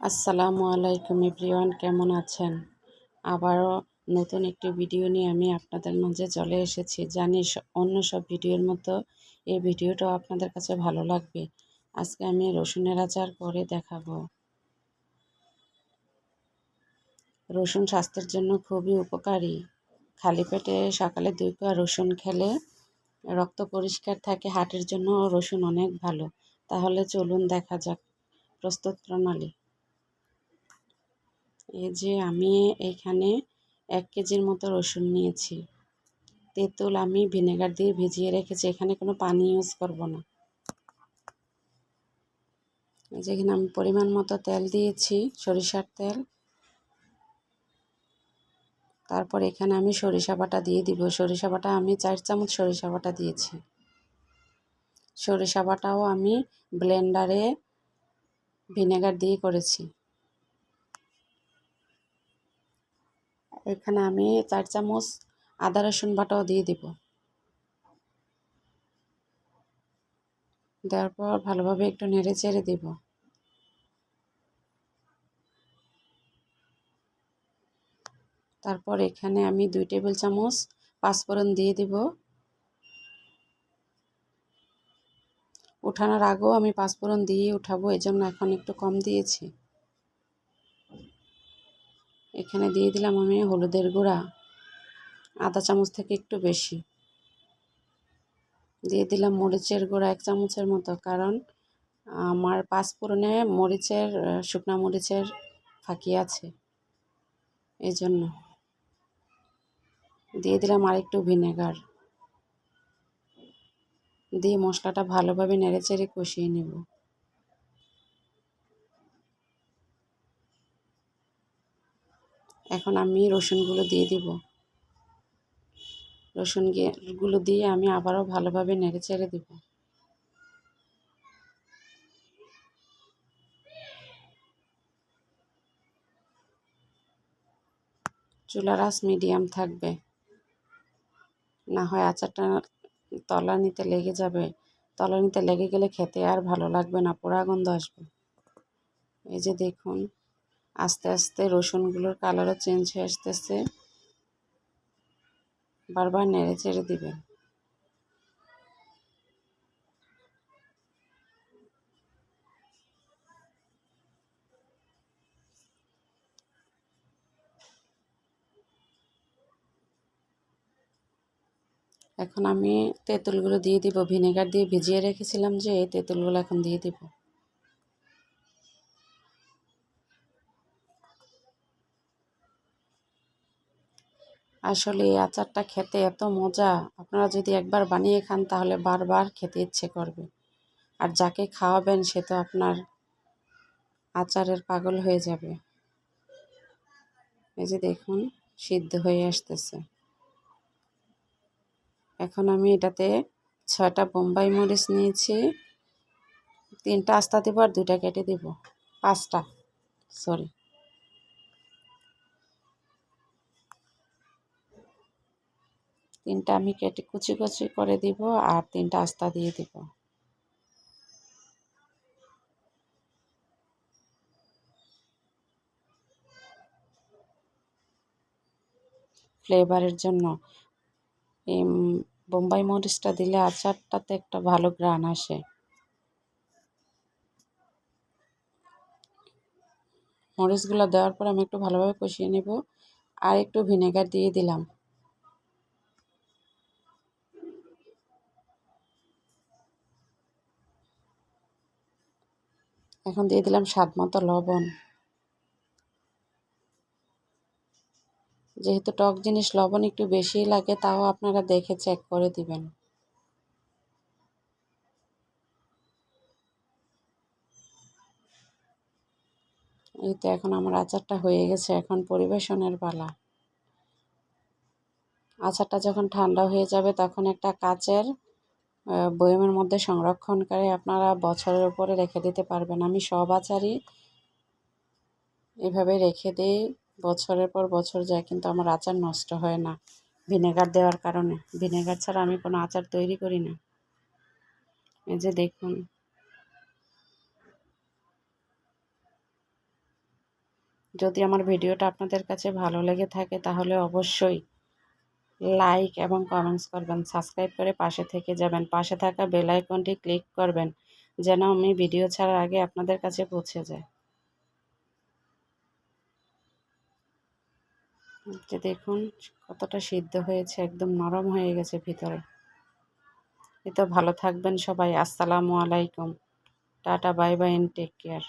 আসসালামু আলাইকুম এভরিওয়ান, কেমন আছেন? আবারও নতুন একটি ভিডিও নিয়ে আমি আপনাদের মাঝে চলে এসেছি। জানি অন্য সব ভিডিওর মতো এই ভিডিওটাও আপনাদের কাছে ভালো লাগবে। আজকে আমি রসুনের আচার করে দেখাবো। রসুন স্বাস্থ্যের জন্য খুবই উপকারী। খালি পেটে সকালে 2 কোয়া রসুন খেলে রক্ত পরিষ্কার থাকে। হার্টের জন্য রসুন অনেক ভালো। তাহলে চলুন দেখা যাক প্রস্তুত প্রণালী। এই যে আমি এইখানে 1 কেজির মতো রসুন নিয়েছি। তেঁতুল আমি ভিনেগার দিয়ে ভিজিয়ে রেখেছি, এখানে কোনো পানি ইউজ করব না। এই যে এখানে আমি পরিমাণ মতো তেল দিয়েছি, সরিষার তেল। তারপর এখানে আমি সরিষা বাটা দিয়ে দিব। সরিষা বাটা আমি 4 চামচ সরিষা বাটা দিয়েছি। সরিষা বাটাও আমি ব্লেন্ডারে ভিনেগার দিয়ে করেছি। এখানে আমি 4 চামচ আদা রসুন বাটাও দিয়ে দিব। দেওয়ার পর ভালোভাবে একটু নেড়ে চেড়ে দিব। তারপর এখানে আমি 2 টেবিল চামচ পাঁচফোড়ন দিয়ে দিব। উঠানোর আগেও আমি পাঁচফোড়ন দিয়ে উঠাবো, এজন্য এখন একটু কম দিয়েছি। এখানে দিয়ে দিলাম আমি হলুদের গুঁড়া, আধা চামচ থেকে একটু বেশি। দিয়ে দিলাম মরিচের গুঁড়া 1 চামচের মতো, কারণ আমার পাঁচফোড়নে শুকনা মরিচের ফাঁকি আছে, এই জন্য। দিয়ে দিলাম আরেকটু ভিনেগার, দিয়ে মশলাটা ভালোভাবে নেড়েচেড়ে কষিয়ে নেব। এখন আমি রসুনগুলো দিয়ে দিব। রসুনগুলো দিয়ে আমি আবারও ভালোভাবে নেড়েচেড়ে দিব। চুলার আঁচ মিডিয়াম থাকবে, না হয় আচারটা তলানিতে লেগে যাবে। তলানিতে লেগে গেলে খেতে আর ভালো লাগবে না, পোড়া গন্ধ আসবে। এই যে দেখুন, আস্তে আস্তে রসুনগুলোর কালারও চেঞ্জ হয়ে আসতেছে। বারবার নেড়ে চেড়ে দিবেন। এখন আমি তেঁতুলগুলো দিয়ে দিব। ভিনেগার দিয়ে ভিজিয়ে রেখেছিলাম যে, এই তেঁতুলগুলো এখন দিয়ে দিব। আসলে এই আচারটা খেতে এত মজা, আপনারা যদি একবার বানিয়ে খান তাহলে বারবার খেতে ইচ্ছে করবে। আর যাকে খাওয়াবেন সে তো আপনার আচারের পাগল হয়ে যাবে। এই যে দেখুন, সিদ্ধ হয়ে আসতেছে। এখন আমি এটাতে 6টা বোম্বাই মরিচ নিয়েছি। 3টা আস্তা দেবো আর 2টা কেটে দেব। 5টা, সরি। 3টা আমি কেটে কুচি কুচি করে দিব আর 3টা আস্তা দিয়ে দিব। ফ্লেভারের জন্য এই বোম্বাই মরিচটা দিলে আচারটাতে একটা ভালো ঘ্রাণ আসে। মরিচগুলো দেওয়ার পর আমি একটু ভালোভাবে কষিয়ে নেব আর একটু ভিনেগার দিয়ে দিলাম। এখন দিয়ে দিলাম স্বাদ মতো লবণ। যেহেতু টক জিনিস লবণ একটু বেশিই লাগে, তাও আপনারা দেখে চেক করে দিবেন। এই তো এখন আমার আচারটা হয়ে গেছে, এখন পরিবেশনের পালা। আচারটা যখন ঠান্ডা হয়ে যাবে তখন একটা কাচের বয়মের মধ্যে সংরক্ষণ করে আপনারা বছরের উপরে রেখে দিতে পারবেন। আমি সব আচারই এভাবে রেখে দিই, বছরের পর বছর যায়, কিন্তু আমার আচার নষ্ট হয় না ভিনেগার দেওয়ার কারণে। ভিনেগার ছাড়া আমি কোনো আচার তৈরি করি না। এই যে দেখুন, যদি আমার ভিডিওটা আপনাদের কাছে ভালো লেগে থাকে তাহলে অবশ্যই লাইক এবং কমেন্টস করবেন, সাবস্ক্রাইব করে পাশে থেকে যাবেন, পাশে থাকা বেল আইকনটি ক্লিক করবেন যেন আমি ভিডিও ছাড়ার আগে আপনাদের কাছে পৌঁছে যায়। যে দেখুন কতটা সিদ্ধ হয়েছে, একদম নরম হয়ে গেছে ভিতরে। এই তো ভালো থাকবেন সবাই। আসসালামু আলাইকুম। Tata, bye bye, and take care.